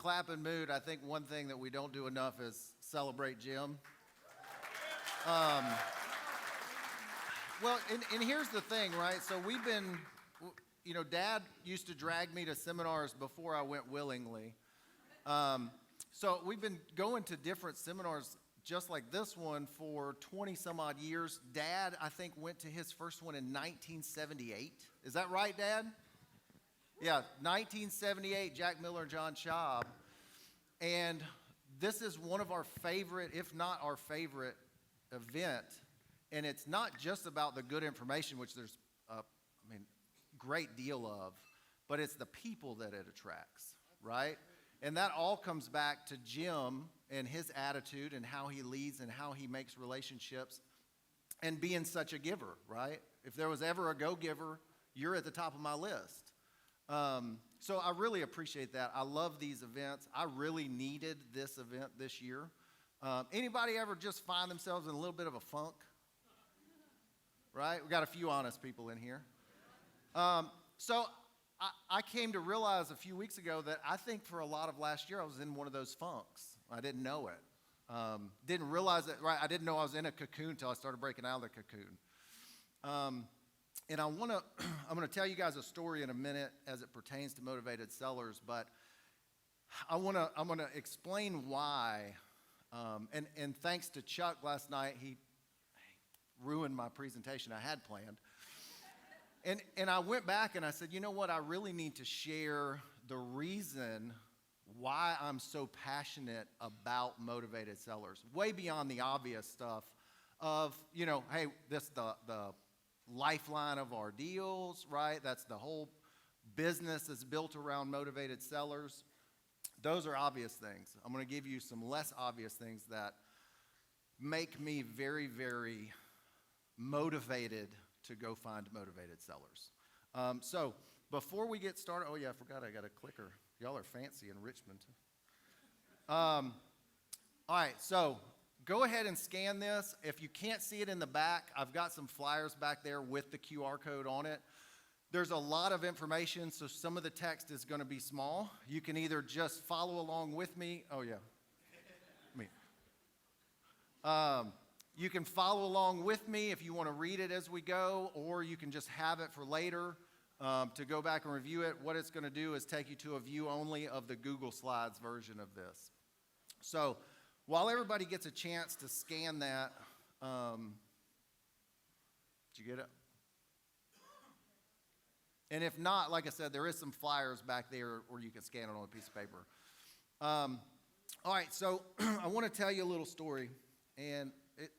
clapping mood, I think one thing that we don't do enough is celebrate Jim. Well, and here's the thing, right? So we've been, Dad used to drag me to seminars before I went willingly. So we've been going to different seminars just like this one for 20 some odd years. Dad, I think, went to his first one in 1978. Is that right, Dad? Yeah, 1978, Jack Miller and John Schaub. And this is one of our favorite, if not our favorite, event. And it's not just about the good information, which there's a great deal of, but it's the people that it attracts, right? And that all comes back to Jim and his attitude and how he leads and how he makes relationships and being such a giver, right? If there was ever a go-giver, you're at the top of my list. So I really appreciate that. I love these events. I really needed this event this year. Anybody ever just find themselves in a little bit of a funk? Right? We got a few honest people in here. So I came to realize a few weeks ago that I think for a lot of last year I was in one of those funks. I didn't know it. Didn't realize it, right? I didn't know I was in a cocoon until I started breaking out of the cocoon. And I'm going to tell you guys a story in a minute as it pertains to motivated sellers, but I'm going to explain why. And thanks to Chuck last night, he ruined my presentation I had planned. And I went back and I said, you know what? I really need to share the reason why I'm so passionate about motivated sellers, way beyond the obvious stuff of, hey, this the lifeline of our deals, right? That's the whole business that's built around motivated sellers. Those are obvious things. I'm going to give you some less obvious things that make me very, very motivated to go find motivated sellers. So before we get started, oh yeah, I forgot I got a clicker. Y'all are fancy in Richmond. All right, so go ahead and scan this. If you can't see it in the back, I've got some flyers back there with the QR code on it. There's a lot of information, so some of the text is going to be small. You can either just follow along with me. Oh, yeah. Me. You can follow along with me if you want to read it as we go, or you can just have it for later to go back and review it. What it's going to do is take you to a view only of the Google Slides version of this. So while everybody gets a chance to scan that, did you get it? And if not, like I said, there is some flyers back there where you can scan it on a piece of paper. All right, so I want to tell you a little story. And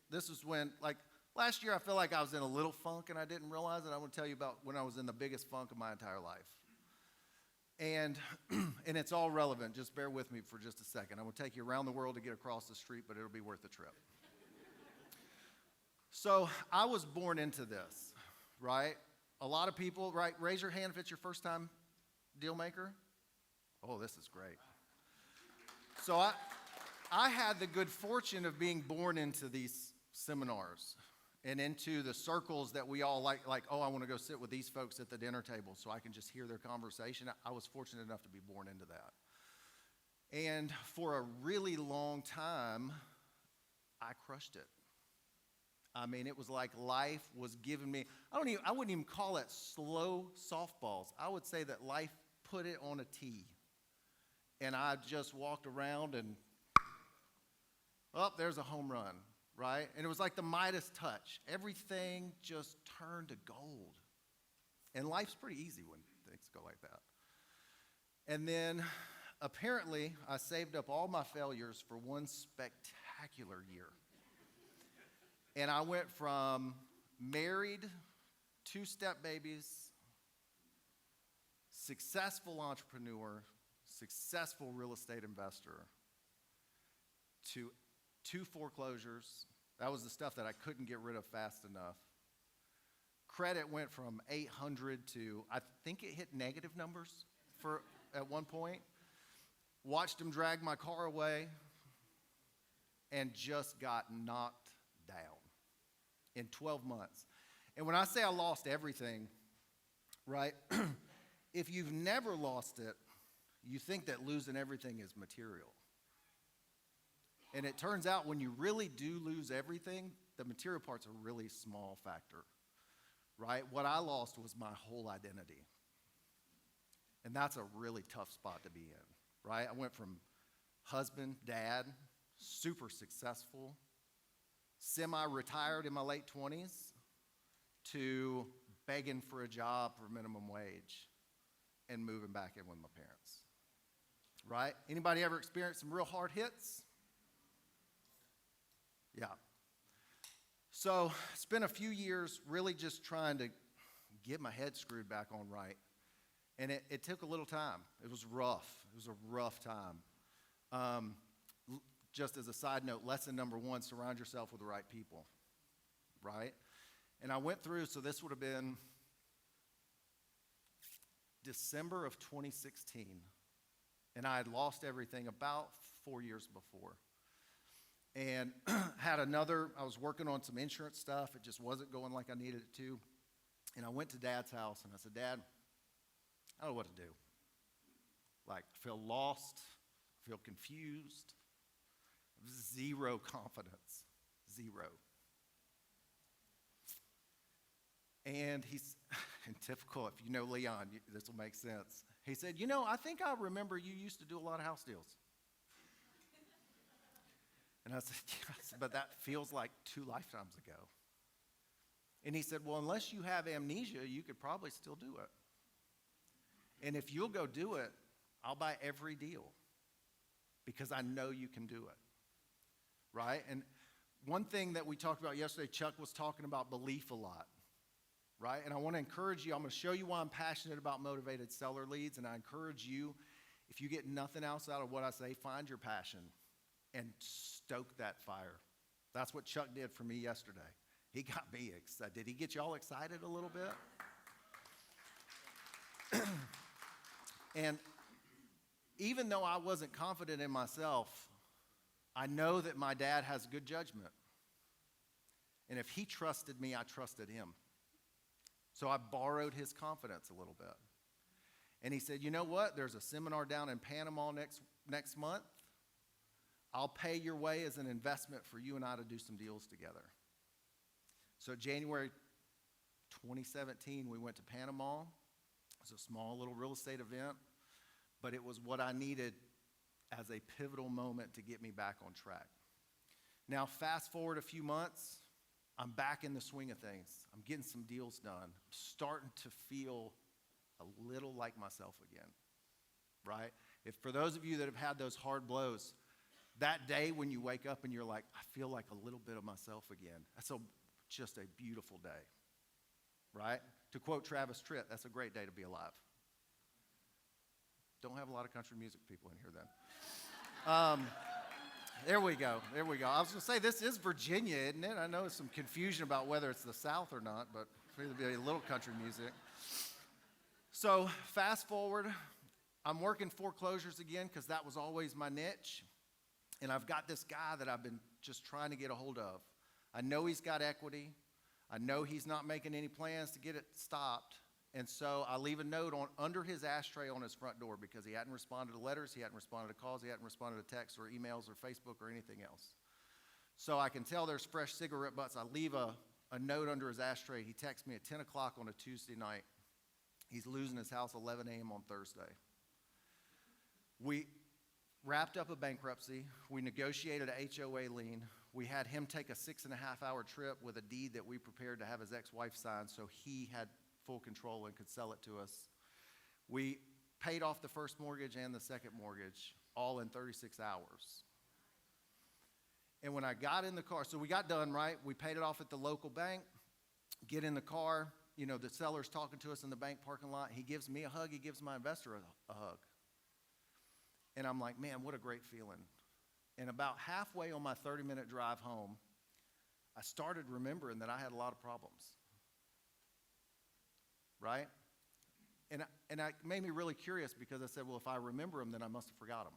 this is when, like, last year I feel like I was in a little funk and I didn't realize it. I want to tell you about when I was in the biggest funk of my entire life. And it's all relevant. Just bear with me for just a second. I'm going to take you around the world to get across the street, but it'll be worth the trip. So I was born into this, right? A lot of people, right? Raise your hand if it's your first time deal maker. Oh, this is great. So I had the good fortune of being born into these seminars and into the circles that we all like, oh, I want to go sit with these folks at the dinner table so I can just hear their conversation. I was fortunate enough to be born into that. And for a really long time, I crushed it. I mean, it was like life was giving me, I wouldn't even call it slow softballs. I would say that life put it on a tee. And I just walked around and, oh, there's a home run, right? And it was like the Midas touch. Everything just turned to gold. And life's pretty easy when things go like that. And then, apparently, I saved up all my failures for one spectacular year. And I went from married, 2 step babies, successful entrepreneur, successful real estate investor, to 2 foreclosures. That was the stuff that I couldn't get rid of fast enough. Credit went from 800 to, I think it hit negative numbers at one point. Watched them drag my car away and just got knocked down in 12 months. And when I say I lost everything, right, if you've never lost it, you think that losing everything is material. And it turns out when you really do lose everything, the material part's a really small factor, right? What I lost was my whole identity. And that's a really tough spot to be in, right? I went from husband, dad, super successful, semi-retired in my late 20s, to begging for a job for minimum wage and moving back in with my parents, right? Anybody ever experienced some real hard hits? Yeah. So spent a few years really just trying to get my head screwed back on right. And it took a little time. It was rough. It was a rough time. Just as a side note, lesson number 1, surround yourself with the right people, right? And I went through, so this would have been December of 2016. And I had lost everything about 4 years before. And I was working on some insurance stuff. It just wasn't going like I needed it to. And I went to Dad's house and I said, Dad, I don't know what to do. Like, I feel lost, I feel confused, zero confidence, zero. And he's, in typical, if you know Leon, this will make sense. He said, I think I remember you used to do a lot of house deals. And I said, yes, but that feels like 2 lifetimes ago. And he said, well, unless you have amnesia, you could probably still do it. And if you'll go do it, I'll buy every deal because I know you can do it, right? And one thing that we talked about yesterday, Chuck was talking about belief a lot, right? And I want to encourage you. I'm going to show you why I'm passionate about motivated seller leads, and I encourage you, if you get nothing else out of what I say, faire your passion and stoke that fire. That's what Chuck did for me yesterday. He got me excited. Did he get y'all excited a little bit? And even though I wasn't confident in myself, I know that my dad has good judgment. And if he trusted me, I trusted him. So I borrowed his confidence a little bit. And he said, you know what? There's a seminar down in Panama next month. I'll pay your way as an investment for you and I to do some deals together. So January 2017, we went to Panama. It was a small little real estate event, but it was what I needed as a pivotal moment to get me back on track. Now, fast forward a few months, I'm back in the swing of things. I'm getting some deals done. I'm starting to feel a little like myself again, right? If for those of you that have had those hard blows, that day when you wake up and you're like, I feel like a little bit of myself again, that's just a beautiful day, right? To quote Travis Tritt, that's a great day to be alive. Don't have a lot of country music people in here then. There we go. I was going to say, this is Virginia, isn't it? I know there's some confusion about whether it's the South or not, but it's going to be a little country music. So fast forward, I'm working foreclosures again because that was always my niche. And I've got this guy that I've been just trying to get a hold of. I know he's got equity. I know he's not making any plans to get it stopped. And so I leave a note under his ashtray on his front door because he hadn't responded to letters, he hadn't responded to calls, he hadn't responded to texts or emails or Facebook or anything else. So I can tell there's fresh cigarette butts. I leave a note under his ashtray. He texts me at 10 o'clock on a Tuesday night. He's losing his house 11 a.m. on Thursday. We wrapped up a bankruptcy. We negotiated a HOA lien. We had him take a 6.5-hour trip with a deed that we prepared to have his ex-wife sign so he had full control and could sell it to us. We paid off the first mortgage and the second mortgage all in 36 hours. And when I got in the car, so we got done, right? We paid it off at the local bank, get in the car, the seller's talking to us in the bank parking lot. He gives me a hug, he gives my investor a hug. And I'm like, man, what a great feeling. And about halfway on my 30-minute drive home, I started remembering that I had a lot of problems, right? And it made me really curious because I said, well, if I remember them, then I must have forgot them.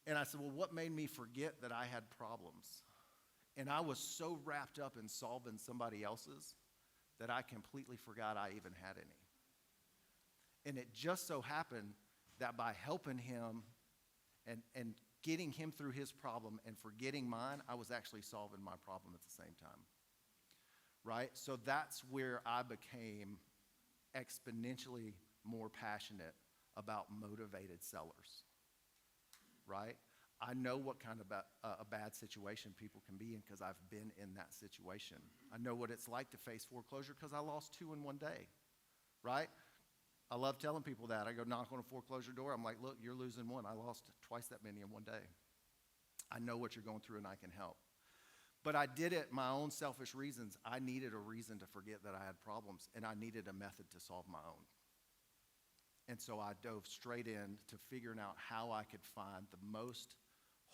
And I said, well, what made me forget that I had problems? And I was so wrapped up in solving somebody else's that I completely forgot I even had any. And it just so happened that by helping him and getting him through his problem and forgetting mine, I was actually solving my problem at the same time. Right? So that's where I became exponentially more passionate about motivated sellers. Right? I know what kind of a bad situation people can be in because I've been in that situation. I know what it's like to face foreclosure because I lost 2 in one day. Right? I love telling people that. I go knock on a foreclosure door. I'm like, look, you're losing 1. I lost twice that many in one day. I know what you're going through and I can help. But I did it my own selfish reasons. I needed a reason to forget that I had problems, and I needed a method to solve my own. And so I dove straight in to figuring out how I could find the most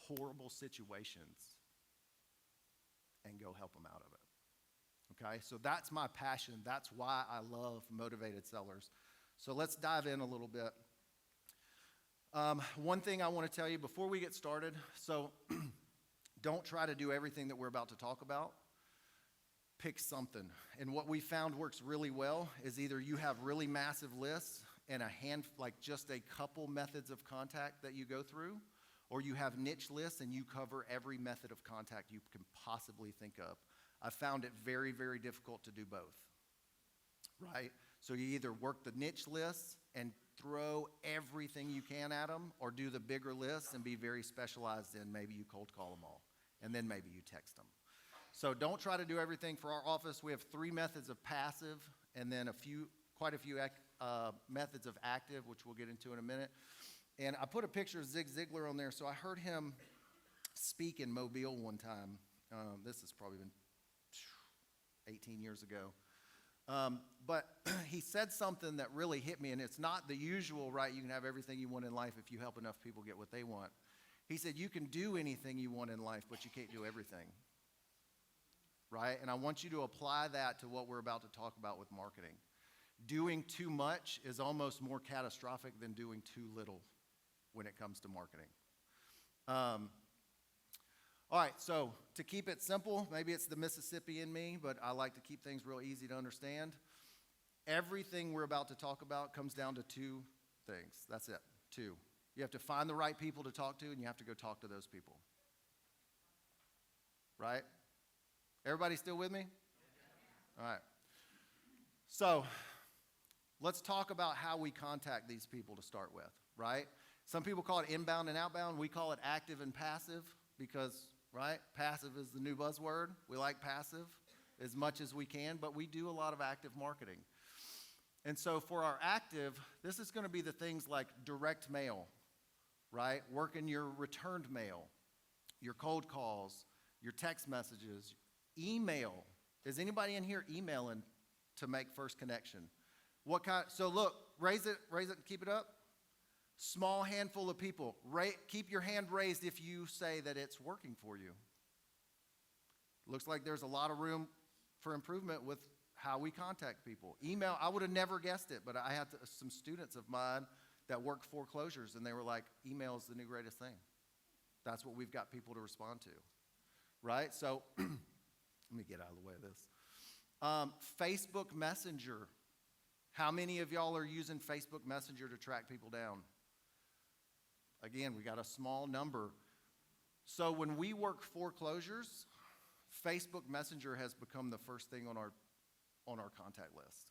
horrible situations and go help them out of it. Okay? So that's my passion. That's why I love motivated sellers. So let's dive in a little bit. One thing I want to tell you before we get started, so don't try to do everything that we're about to talk about. Pick something. And what we found works really well is either you have really massive lists and like just a couple methods of contact that you go through, or you have niche lists and you cover every method of contact you can possibly think of. I found it very, very difficult to do both. Right? So you either work the niche lists and throw everything you can at them, or do the bigger lists and be very specialized in maybe you cold call them all, and then maybe you text them. So don't try to do everything. For our office, we have 3 methods of passive, and then quite a few methods of active, which we'll get into in a minute. And I put a picture of Zig Ziglar on there. So I heard him speak in Mobile one time. This has probably been 18 years ago. But he said something that really hit me, and it's not the usual, right? You can have everything you want in life if you help enough people get what they want. He said, you can do anything you want in life, but you can't do everything. Right? And I want you to apply that to what we're about to talk about with marketing. Doing too much is almost more catastrophic than doing too little when it comes to marketing. All right, so to keep it simple, maybe it's the Mississippi in me, but I like to keep things real easy to understand. Everything we're about to talk about comes down to 2 things. That's it, 2. You have to find the right people to talk to, and you have to go talk to those people. Right? Everybody still with me? All right. So let's talk about how we contact these people to start with, right? Some people call it inbound and outbound. We call it active and passive because, right, passive is the new buzzword. We like passive as much as we can, but we do a lot of active marketing. And so for our active, this is going to be the things like direct mail, right? Working your returned mail, your cold calls, your text messages, email. Is anybody in here emailing to make first connection? What kind? So look, raise it, keep it up. Small handful of people. Keep your hand raised if you say that it's working for you. Looks like there's a lot of room for improvement with how we contact people. Email, I would have never guessed it, but I had some students of mine that work foreclosures, and they were like, email is the new greatest thing. That's what we've got people to respond to, right? So let me get out of the way of this. Facebook Messenger. How many of y'all are using Facebook Messenger to track people down? Again, we got a small number. So when we work foreclosures, Facebook Messenger has become the first thing on our contact list.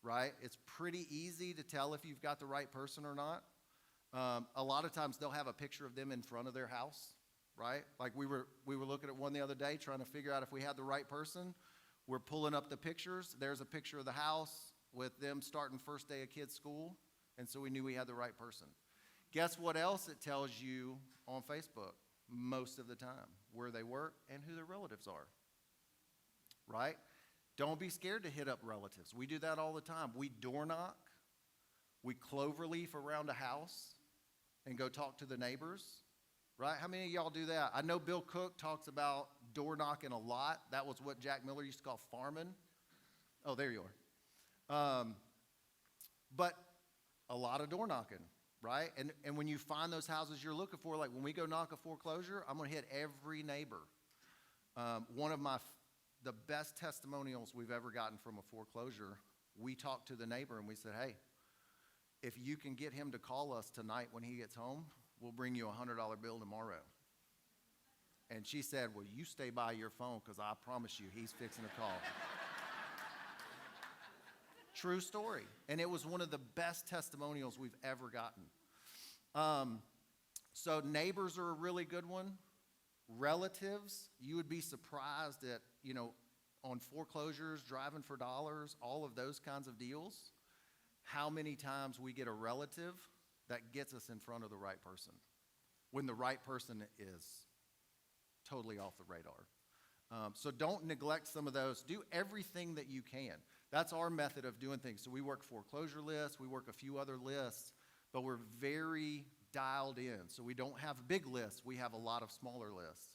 Right? It's pretty easy to tell if you've got the right person or not. A lot of times they'll have a picture of them in front of their house, right? Like we were looking at one the other day trying to figure out if we had the right person. We're pulling up the pictures. There's a picture of the house with them starting first day of kids' school, and so we knew we had the right person. Guess what else it tells you on Facebook most of the time? Where they work and who their relatives are, right? Don't be scared to hit up relatives. We do that all the time. We door knock. We cloverleaf around a house and go talk to the neighbors, right? How many of y'all do that? I know Bill Cook talks about door knocking a lot. That was what Jack Miller used to call farming. Oh, there you are. But a lot of door knocking, right? And when you find those houses you're looking for, like when we go knock a foreclosure, I'm going to hit every neighbor. One of the best testimonials we've ever gotten from a foreclosure we talked to the neighbor and we said, hey, if you can get him to call us tonight when he gets home, we'll bring you a $100 bill tomorrow. And she said, well, you stay by your phone because I promise you he's fixing to call. True story. And it was one of the best testimonials we've ever gotten. So neighbors are a really good one. Relatives, you would be surprised at, on foreclosures, driving for dollars, all of those kinds of deals, how many times we get a relative that gets us in front of the right person when the right person is totally off the radar. So don't neglect some of those. Do everything that you can. That's our method of doing things. So we work foreclosure lists, we work a few other lists, but we're very dialed in. So we don't have big lists, we have a lot of smaller lists.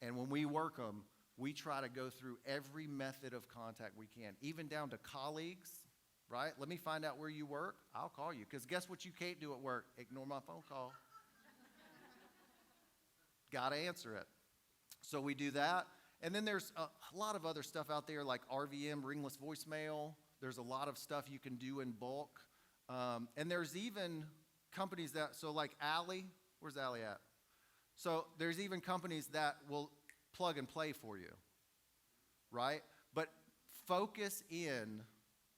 And when we work them, we try to go through every method of contact we can, even down to colleagues, right? Let me find out where you work, I'll call you. Because guess what you can't do at work? Ignore my phone call. Got to answer it. So we do that. And then there's a lot of other stuff out there like RVM, ringless voicemail. There's a lot of stuff you can do in bulk. And there's even companies that, so like Allie, where's Allie at? So there's even companies that will plug and play for you, right? But focus in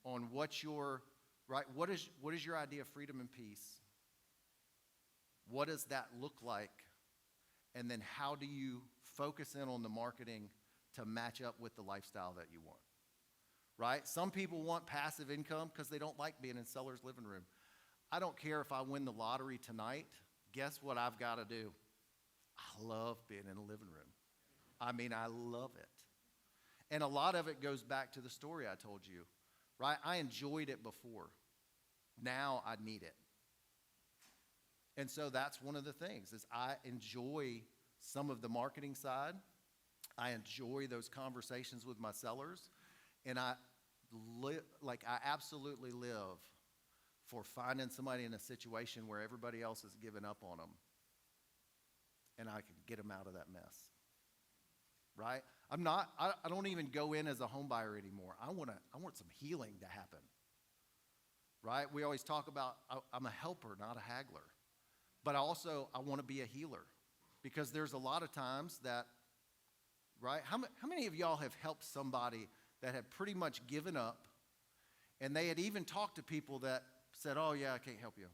on what your, right, what is your idea of freedom and peace? What does that look like? And then how do you focus in on the marketing to match up with the lifestyle that you want, right? Some people want passive income because they don't like being in seller's living room. I don't care if I win the lottery tonight. Guess what I've got to do? I love being in a living room. I mean, I love it. And a lot of it goes back to the story I told you, right? I enjoyed it before. Now I need it. And so that's one of the things is I enjoy some of the marketing side. I enjoy those conversations with my sellers. And I absolutely live for finding somebody in a situation where everybody else has given up on them. And I can get them out of that mess. Right? I don't even go in as a home buyer anymore. I want some healing to happen. Right? We always talk about I'm a helper, not a haggler. But I want to be a healer. Because there's a lot of times that, right? How many of y'all have helped somebody that had pretty much given up and they had even talked to people that said, oh yeah, I can't help you?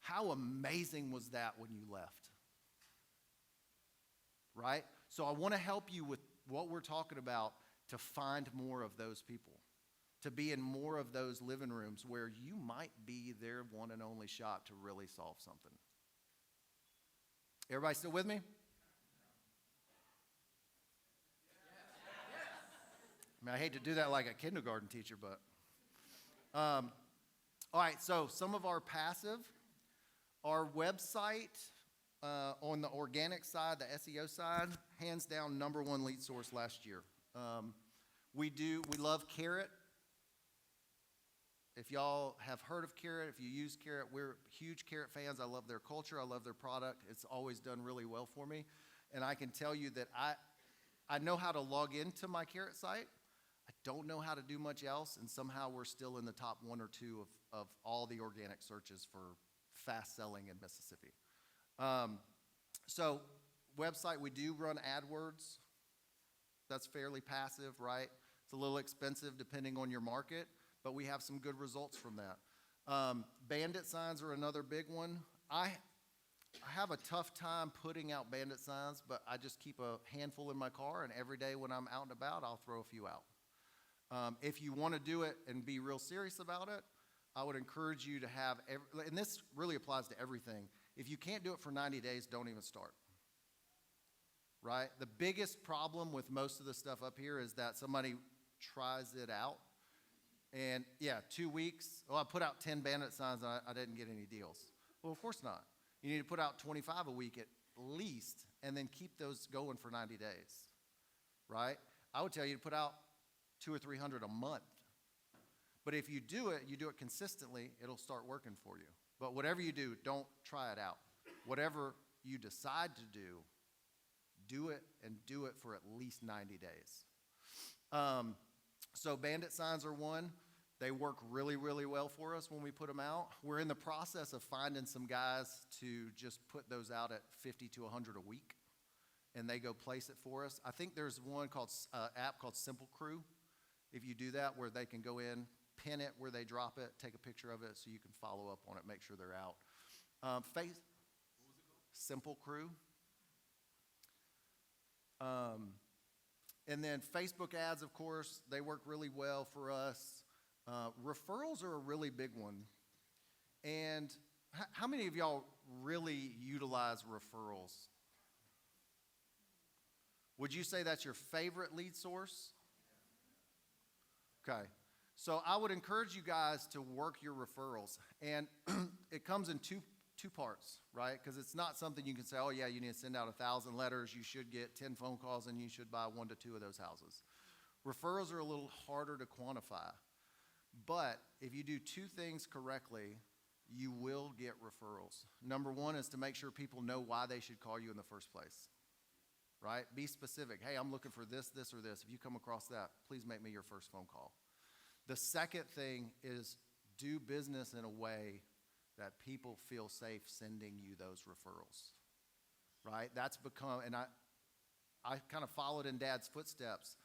How amazing was that when you left? Right? So I want to help you with what we're talking about to find more of those people, to be in more of those living rooms where you might be their one and only shot to really solve something. Everybody still with me? I mean, I hate to do that like a kindergarten teacher, but. All right, so some of our passive, our website on the organic side, the SEO side, hands down #1 lead source last year. We love Carrot. If y'all have heard of Carrot, if you use Carrot, we're huge Carrot fans. I love their culture. I love their product. It's always done really well for me. And I can tell you that I know how to log into my Carrot site. I don't know how to do much else, and somehow we're still in the top 1 or 2 of all the organic searches for fast selling in Mississippi. So website, we do run AdWords. That's fairly passive, right? It's a little expensive depending on your market, but we have some good results from that. Bandit signs are another big one. I have a tough time putting out bandit signs, but I just keep a handful in my car, and every day when I'm out and about, I'll throw a few out. If you want to do it and be real serious about it, I would encourage you to have, and this really applies to everything. If you can't do it for 90 days, don't even start. Right? The biggest problem with most of the stuff up here is that somebody tries it out. And yeah, 2 weeks. I put out 10 bandit signs and I didn't get any deals. Well, of course not. You need to put out 25 a week at least and then keep those going for 90 days. Right? I would tell you to put out 200 or 300 a month. But if you do it consistently, it'll start working for you. But whatever you do, don't try it out. Whatever you decide to do it and do it for at least 90 days. So bandit signs are one. They work really, really well for us when we put them out. We're in the process of finding some guys to just put those out at 50 to 100 a week, and they go place it for us. I think there's one app called Simple Crew. If you do that, where they can go in, pin it where they drop it, take a picture of it so you can follow up on it, make sure they're out. What was it called? Simple Crew. And then Facebook ads, of course, they work really well for us. Referrals are a really big one. And how many of y'all really utilize referrals? Would you say that's your favorite lead source? Okay. So I would encourage you guys to work your referrals. And it comes in two parts, right? Because it's not something you can say, oh, yeah, you need to send out 1,000 letters. You should get 10 phone calls, and you should buy 1 to 2 of those houses. Referrals are a little harder to quantify. But if you do 2 things correctly, you will get referrals. Number 1 is to make sure people know why they should call you in the first place, right? Be specific. Hey, I'm looking for this, this, or this. If you come across that, please make me your first phone call. The second thing is do business in a way that people feel safe sending you those referrals, right? That's become, and I kind of followed in Dad's footsteps,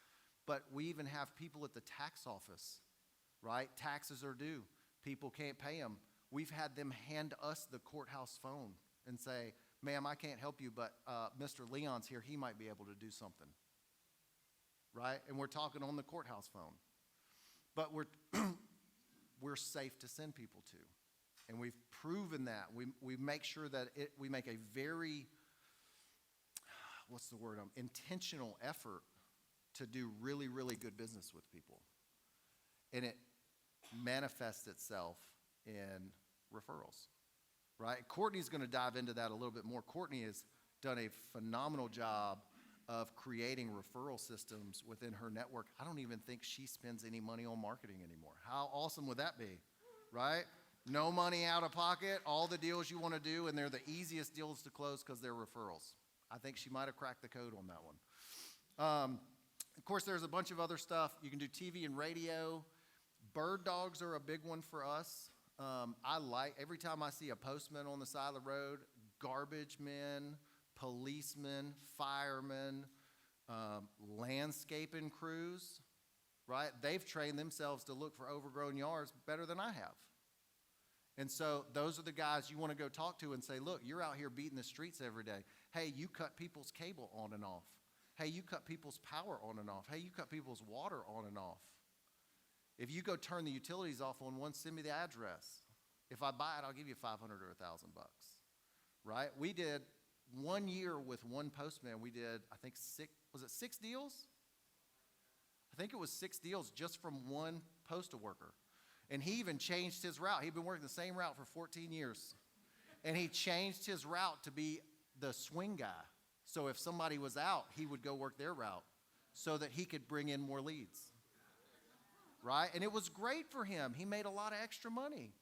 but we even have people at the tax office, right? Taxes are due. People can't pay them. We've had them hand us the courthouse phone and say, ma'am, I can't help you, but Mr. Leon's here. He might be able to do something, right? And we're talking on the courthouse phone. But we're safe to send people to. And we've proven that. We make sure that we make a very, intentional effort to do really, really good business with people. And it manifests itself in referrals, right? Courtney's going to dive into that a little bit more. Courtney has done a phenomenal job of creating referral systems within her network. I don't even think she spends any money on marketing anymore. How awesome would that be, right? No money out of pocket, all the deals you want to do, and they're the easiest deals to close because they're referrals. I think she might have cracked the code on that one. Of course, there's a bunch of other stuff. You can do TV and radio. Bird dogs are a big one for us. Every time I see a postman on the side of the road, garbage men, policemen, firemen, landscaping crews, right? They've trained themselves to look for overgrown yards better than I have. And so those are the guys you want to go talk to and say, look, you're out here beating the streets every day. Hey, you cut people's cable on and off. Hey, you cut people's power on and off. Hey, you cut people's water on and off. If you go turn the utilities off on one, send me the address. If I buy it, I'll give you $500 or $1,000, right? We did 1 year with one postman. We did, I think, 6 deals? I think it was 6 deals just from one postal worker. And he even changed his route. He'd been working the same route for 14 years. And he changed his route to be the swing guy. So if somebody was out, he would go work their route so that he could bring in more leads. Right? And it was great for him. He made a lot of extra money.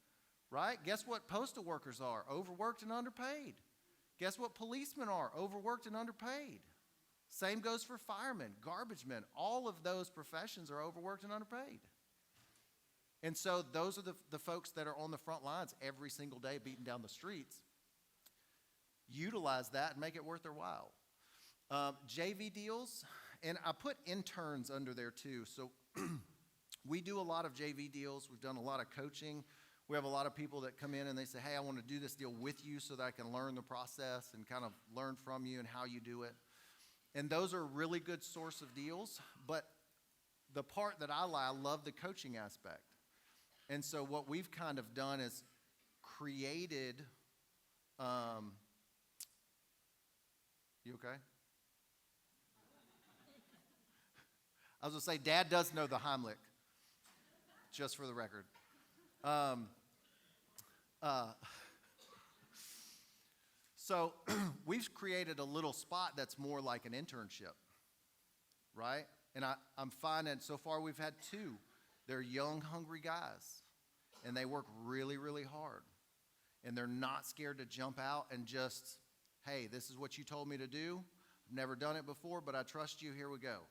Right? Guess what postal workers are? Overworked and underpaid. Guess what policemen are? Overworked and underpaid. Same goes for firemen, garbage men. All of those professions are overworked and underpaid. And so those are the folks that are on the front lines every single day beating down the streets. Utilize that and make it worth their while. JV deals, and I put interns under there too. So we do a lot of JV deals. We've done a lot of coaching. We have a lot of people that come in and they say, hey, I want to do this deal with you so that I can learn the process and kind of learn from you and how you do it. And those are a really good source of deals. But the part that I love the coaching aspect. And so what we've kind of done is created, you okay? I was going to say, Dad does know the Heimlich, just for the record. So we've created a little spot that's more like an internship, right? And I'm finding so far we've had 2. They're young, hungry guys, and they work really, really hard. And they're not scared to jump out and just, hey, this is what you told me to do. I've never done it before, but I trust you. Here we go.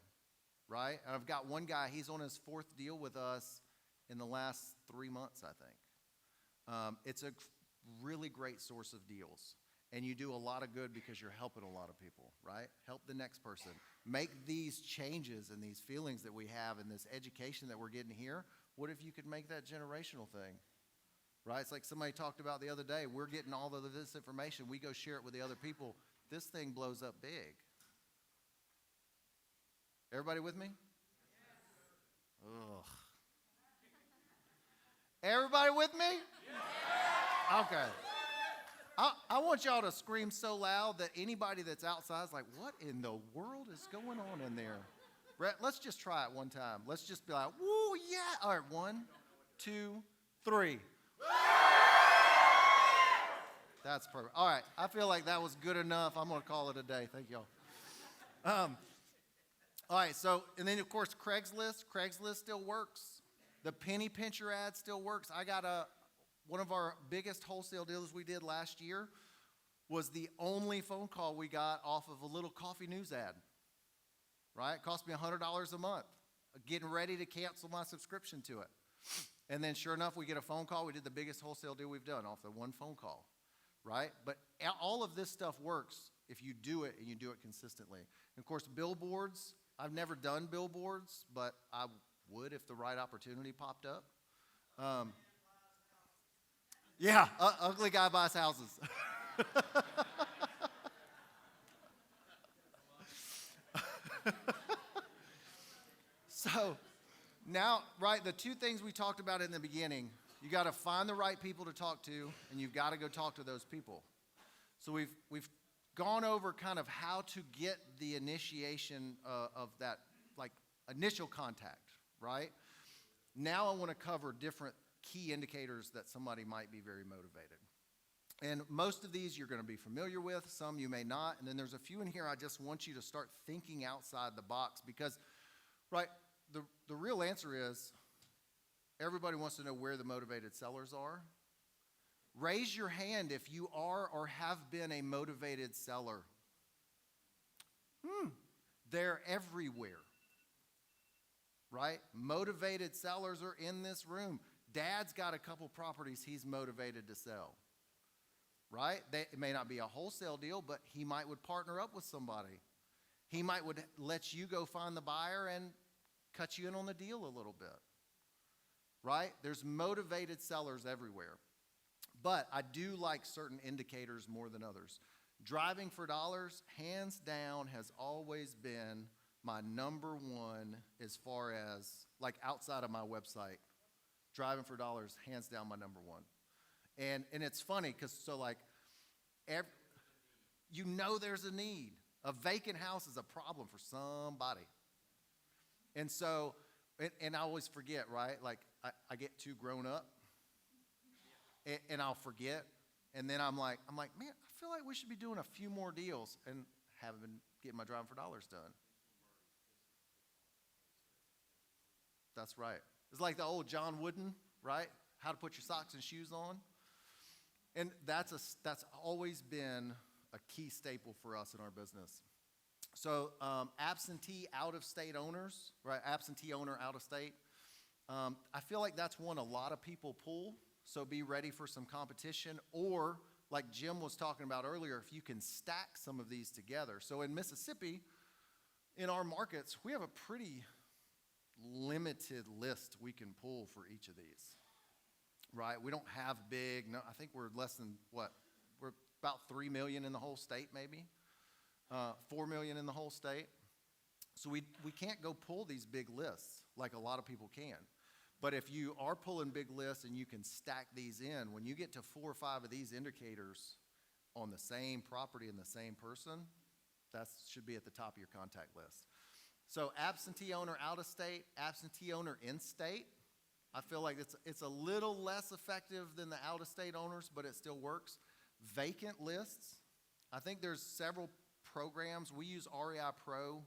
right? And I've got one guy, he's on his 4th deal with us in the last 3 months, I think. It's a really great source of deals. And you do a lot of good because you're helping a lot of people, right? Help the next person. Make these changes and these feelings that we have and this education that we're getting here. What if you could make that generational thing, right? It's like somebody talked about the other day. We're getting all of this information. We go share it with the other people. This thing blows up big. Everybody with me? Yes. Ugh. Everybody with me? Yes. Okay. I want y'all to scream so loud that anybody that's outside is like, what in the world is going on in there? Brett, let's just try it one time. Let's just be like, woo, yeah. All right, 1, 2, 3. That's perfect. All right, I feel like that was good enough. I'm going to call it a day. Thank y'all. All right, so, and then, of course, Craigslist. Craigslist still works. The penny pincher ad still works. I got one of our biggest wholesale deals we did last year was the only phone call we got off of a little coffee news ad, right? It cost me $100 a month, getting ready to cancel my subscription to it. And then sure enough, we get a phone call. We did the biggest wholesale deal we've done off the one phone call, right? But all of this stuff works if you do it and you do it consistently. And of course, billboards. I've never done billboards, but I would if the right opportunity popped up. Yeah, ugly guy buys houses. So now, right, the two things we talked about in the beginning, you got to find the right people to talk to, and you've got to go talk to those people. So we've gone over kind of how to get the initiation of that, like, initial contact, right? Now I want to cover different key indicators that somebody might be very motivated. And most of these you're going to be familiar with, some you may not, and then there's a few in here I just want you to start thinking outside the box because, right, the real answer is everybody wants to know where the motivated sellers are. Raise your hand if you are or have been a motivated seller. They're everywhere, right? Motivated sellers are in this room. Dad's got a couple properties he's motivated to sell, right? It may not be a wholesale deal, but he would partner up with somebody. He would let you go find the buyer and cut you in on the deal a little bit, right? There's motivated sellers everywhere. But I do like certain indicators more than others. Driving for dollars, hands down, has always been my number one as far as, like, outside of my website. Driving for dollars, hands down, my number one. And it's funny because, so, like, you know there's a need. A vacant house is a problem for somebody. And so, and I always forget, right? Like, I get too grown up, and I'll forget. And then I'm like, man, I feel like we should be doing a few more deals, and haven't been getting my driving for dollars done. That's right. It's like the old John Wooden, right? How to put your socks and shoes on. And that's always been a key staple for us in our business. So absentee out-of-state owners, right? Absentee owner out-of-state. I feel like that's one a lot of people pull. So be ready for some competition. Or, like Jim was talking about earlier, if you can stack some of these together. So in Mississippi, in our markets, we have a pretty limited list we can pull for each of these, right? We don't have big, no, I think we're less than what? We're about 3 million in the whole state, maybe. 4 million in the whole state. So we can't go pull these big lists like a lot of people can. But if you are pulling big lists and you can stack these in, when you get to 4 or 5 of these indicators on the same property and the same person, that should be at the top of your contact list. So absentee owner out of state, absentee owner in state. I feel like it's a little less effective than the out of state owners, but it still works. Vacant lists. I think there's several programs. We use REI Pro.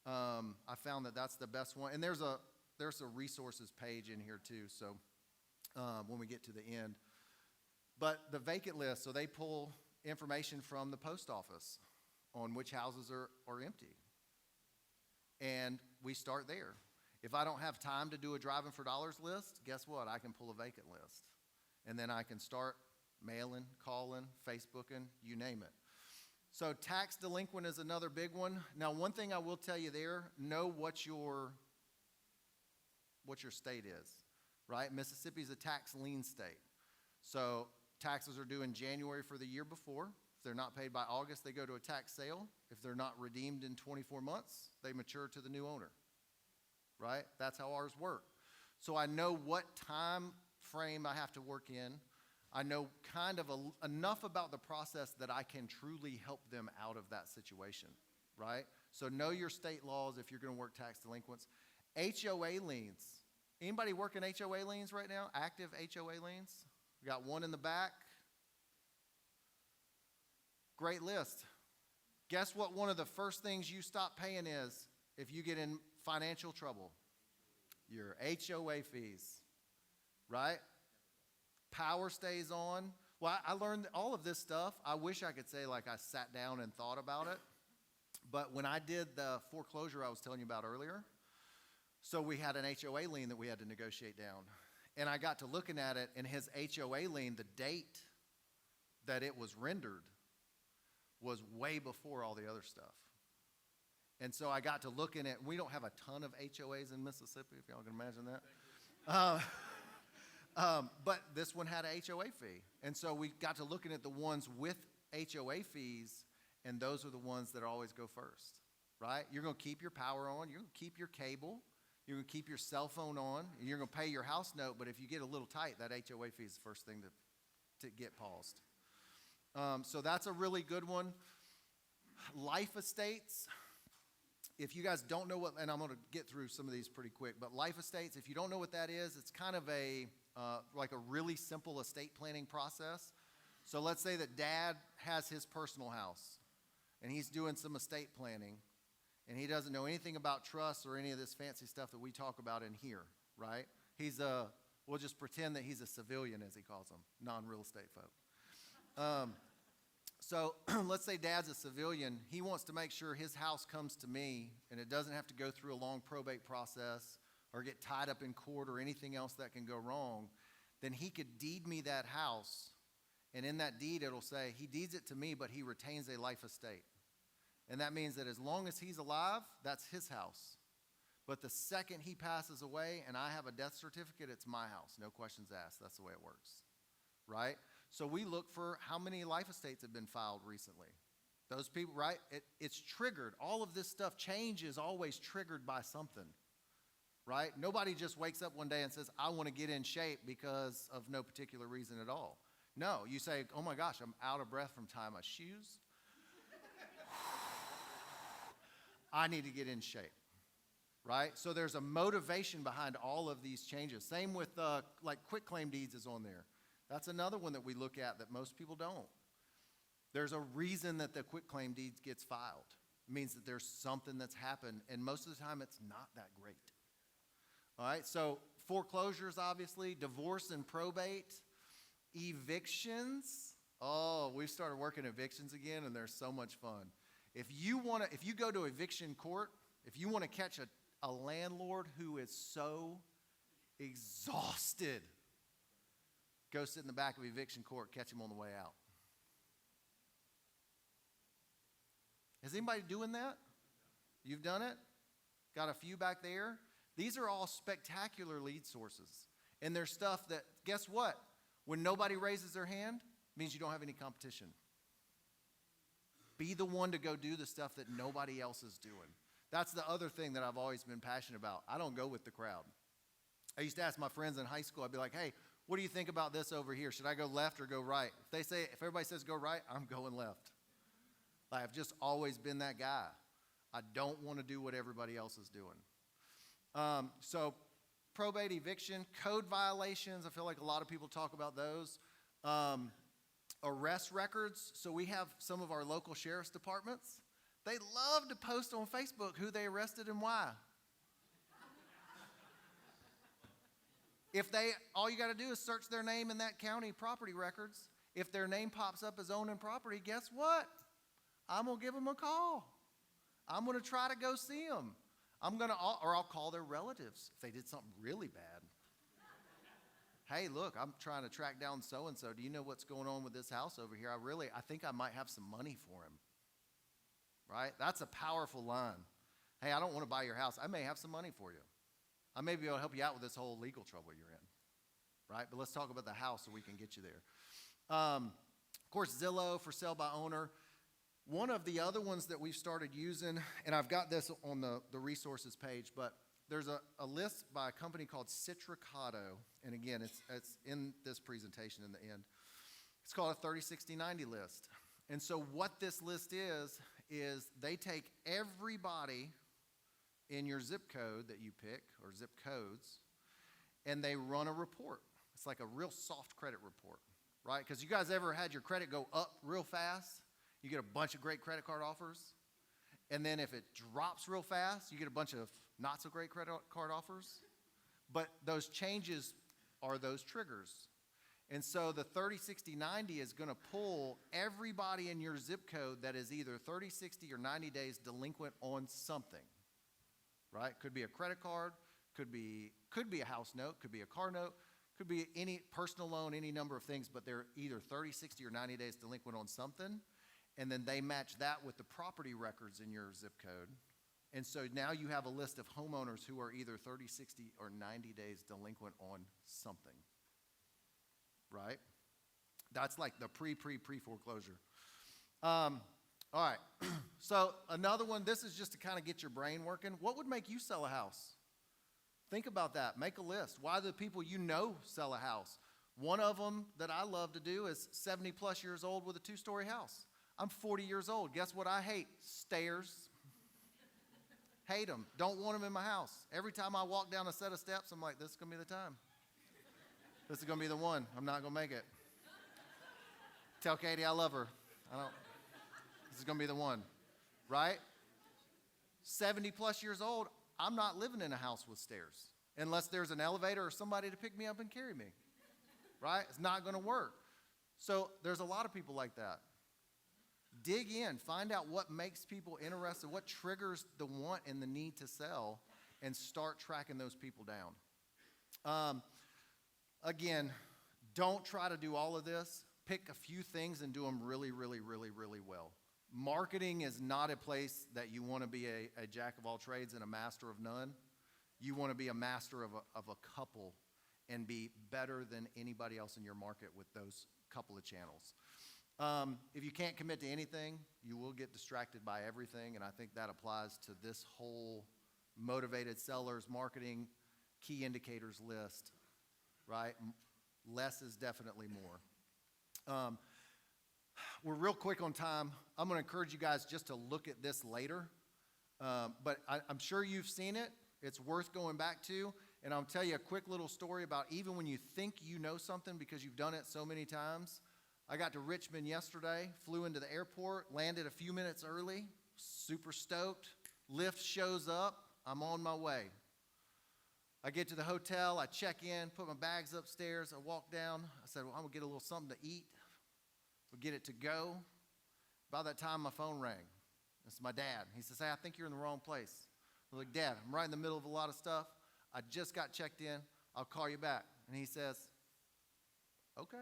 I found that that's the best one. And there's a resources page in here too, so when we get to the end. But the vacant list, so they pull information from the post office on which houses are empty. and we start there. If I don't have time to do a driving for dollars list, guess what? I can pull a vacant list. And then I can start mailing, calling, Facebooking, you name it. So tax delinquent is another big one. Now, one thing I will tell you there, know what your state is, right? Mississippi is a tax lien state. So taxes are due in January for the year before. If they're not paid by August, they go to a tax sale. If they're not redeemed in 24 months, they mature to the new owner, right? That's how ours work. So I know what time frame I have to work in. I know kind of enough about the process that I can truly help them out of that situation, right? So know your state laws if you're going to work tax delinquents. HOA liens. Anybody working HOA liens right now? Active HOA liens? We got one in the back. Great list. Guess what one of the first things you stop paying is if you get in financial trouble? Your HOA fees, right? Power stays on. Well, I learned all of this stuff. I wish I could say like I sat down and thought about it. But when I did the foreclosure I was telling you about earlier, so we had an HOA lien that we had to negotiate down. And I got to looking at it, and his HOA lien, the date that it was rendered was way before all the other stuff. And so I got to looking at, we don't have a ton of HOAs in Mississippi, if y'all can imagine that. But this one had a HOA fee. And so we got to looking at the ones with HOA fees, and those are the ones that always go first, right? You're going to keep your power on. You're going to keep your cable. You're going to keep your cell phone on. And you're going to pay your house note. But if you get a little tight, that HOA fee is the first thing to get paused. So that's a really good one. Life estates. If you guys don't know what, and I'm going to get through some of these pretty quick, but life estates, if you don't know what that is, it's kind of like a really simple estate planning process. So let's say that dad has his personal house and he's doing some estate planning and he doesn't know anything about trusts or any of this fancy stuff that we talk about in here, right? We'll just pretend that he's a civilian, as he calls them, non-real estate folk. So let's say dad's a civilian. He wants to make sure his house comes to me and it doesn't have to go through a long probate process or get tied up in court or anything else that can go wrong. Then he could deed me that house. And in that deed, it'll say he deeds it to me, but he retains a life estate. And that means that as long as he's alive, that's his house. But the second he passes away and I have a death certificate, it's my house. No questions asked. That's the way it works, right? So we look for how many life estates have been filed recently. Those people, right? It's triggered. All of this stuff, change is always triggered by something, right? Nobody just wakes up one day and says, I want to get in shape because of no particular reason at all. No, you say, oh my gosh, I'm out of breath from tying my shoes. I need to get in shape, right? So there's a motivation behind all of these changes. Same with like quitclaim deeds is on there. That's another one that we look at that most people don't. There's a reason that the quitclaim deed gets filed. It means that there's something that's happened, and most of the time it's not that great. All right, so foreclosures, obviously, divorce and probate, evictions. Oh, we've started working evictions again, and they're so much fun. If you go to eviction court, if you want to catch a landlord who is so exhausted, go sit in the back of eviction court, catch him on the way out. Is anybody doing that? You've done it? Got a few back there? These are all spectacular lead sources. And there's stuff that, guess what? When nobody raises their hand, it means you don't have any competition. Be the one to go do the stuff that nobody else is doing. That's the other thing that I've always been passionate about. I don't go with the crowd. I used to ask my friends in high school, I'd be like, hey, what do you think about this over here? Should I go left or go right? If everybody says go right, I'm going left. I've just always been that guy. I don't want to do what everybody else is doing. So probate, eviction, code violations. I feel like a lot of people talk about those. Arrest records. So we have some of our local sheriff's departments. They love to post on Facebook who they arrested and why. All you got to do is search their name in that county property records. If their name pops up as owning property, guess what? I'm going to give them a call. I'm going to try to go see them. I'll call their relatives if they did something really bad. Hey, look, I'm trying to track down so-and-so. Do you know what's going on with this house over here? I think I might have some money for him. Right? That's a powerful line. Hey, I don't want to buy your house. I may have some money for you. I may be able to help you out with this whole legal trouble you're in. Right? But let's talk about the house so we can get you there. Of course, Zillow, for sale by owner. One of the other ones that we've started using, and I've got this on the resources page, but there's a list by a company called Citricado, and again, it's in this presentation in the end. It's called a 30, 60, 90 list. And so what this list is they take everybody in your zip code that you pick, or zip codes, and they run a report. It's like a real soft credit report, right? Because you guys ever had your credit go up real fast? You get a bunch of great credit card offers. And then if it drops real fast, you get a bunch of not so great credit card offers. But those changes are those triggers. And so the 30, 60, 90 is going to pull everybody in your zip code that is either 30, 60, or 90 days delinquent on something, right? Could be a credit card, could be a house note, could be a car note, could be any personal loan, any number of things, but they're either 30, 60, or 90 days delinquent on something. And then they match that with the property records in your zip code. And so now you have a list of homeowners who are either 30, 60, or 90 days delinquent on something, right? That's like the pre-foreclosure. All right, so another one, this is just to kind of get your brain working. What would make you sell a house? Think about that. Make a list. Why do the people you know sell a house? One of them that I love to do is 70-plus years old with a 2-story house. I'm 40 years old. Guess what I hate? Stairs. Hate them. Don't want them in my house. Every time I walk down a set of steps, I'm like, this is going to be the time. This is going to be the one. I'm not going to make it. Tell Katie I love her. This is going to be the one. Right? 70-plus years old, I'm not living in a house with stairs unless there's an elevator or somebody to pick me up and carry me. Right? It's not going to work. So there's a lot of people like that. Dig in, find out what makes people interested, what triggers the want and the need to sell, and start tracking those people down. Again, don't try to do all of this. Pick a few things and do them really, really, really, really well. Marketing is not a place that you want to be a jack of all trades and a master of none. You want to be a master of a couple and be better than anybody else in your market with those couple of channels. If you can't commit to anything, you will get distracted by everything, and I think that applies to this whole motivated sellers marketing key indicators list, right? Less is definitely more. We're real quick on time. I'm going to encourage you guys just to look at this later, but I'm sure you've seen it. It's worth going back to, and I'll tell you a quick little story about even when you think you know something because you've done it so many times. I got to Richmond yesterday, flew into the airport, landed a few minutes early, super stoked. Lyft shows up, I'm on my way. I get to the hotel, I check in, put my bags upstairs, I walk down. I said, well, I'm gonna get a little something to eat. We'll get it to go. By that time, my phone rang. It's my dad. He says, hey, I think you're in the wrong place. I was like, Dad, I'm right in the middle of a lot of stuff. I just got checked in. I'll call you back. And he says, okay.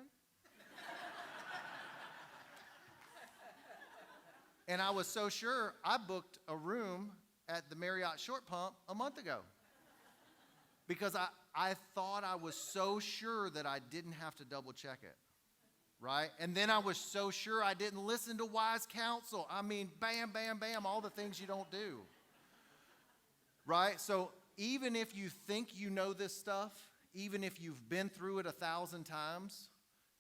And I was so sure, I booked a room at the Marriott Short Pump a month ago. Because I thought I was so sure that I didn't have to double check it, right? And then I was so sure I didn't listen to wise counsel. I mean, bam, bam, bam, all the things you don't do, right? So even if you think you know this stuff, even if you've been through it 1,000 times,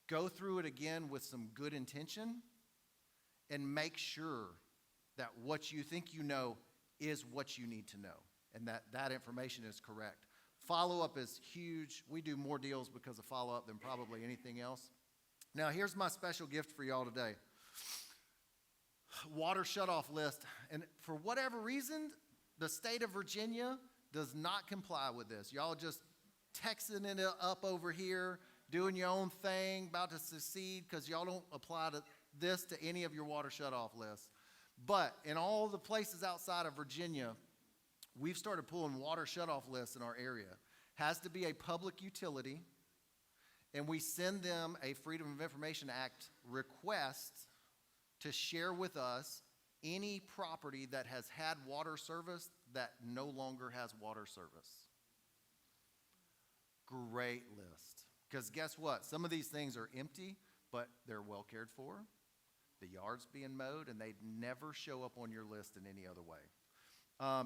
go through it again with some good intention and make sure that what you think you know is what you need to know and that information is correct. Follow-up is huge. We do more deals because of follow-up than probably anything else. Now, here's my special gift for y'all today. Water shutoff list. And for whatever reason, the state of Virginia does not comply with this. Y'all just texting it up over here, doing your own thing, about to secede because y'all don't apply this to any of your water shutoff lists. But in all the places outside of Virginia, we've started pulling water shutoff lists in our area. Has to be a public utility, and we send them a Freedom of Information Act request to share with us any property that has had water service that no longer has water service. Great list. Because guess what? Some of these things are empty, but they're well cared for. The yard's being mowed, and they never show up on your list in any other way.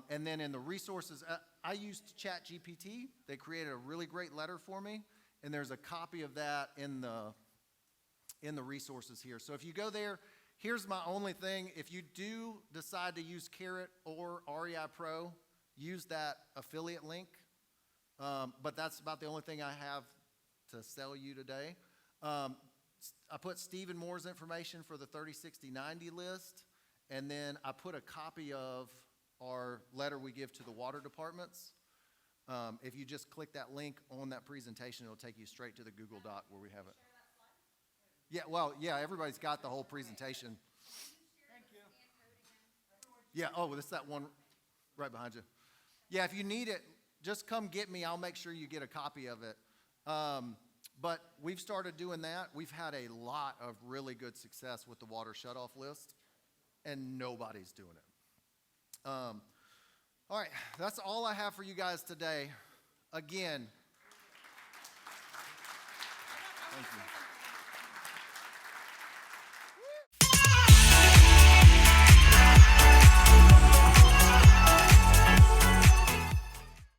And then in the resources, I used ChatGPT. They created a really great letter for me, and there's a copy of that in the resources here. So if you go there, here's my only thing. If you do decide to use Carrot or REI Pro, use that affiliate link. But that's about the only thing I have to sell you today. I put Stephen Moore's information for the 30, 60, 90 list, and then I put a copy of our letter we give to the water departments. If you just click that link on that presentation, it'll take you straight to the Google Doc where we have it. Yeah, well, yeah, everybody's got the whole presentation. Thank you. Yeah, oh, it's that one right behind you. Yeah, if you need it, just come get me. I'll make sure you get a copy of it. But we've started doing that. We've had a lot of really good success with the water shutoff list, and nobody's doing it. All right, that's all I have for you guys today. Again,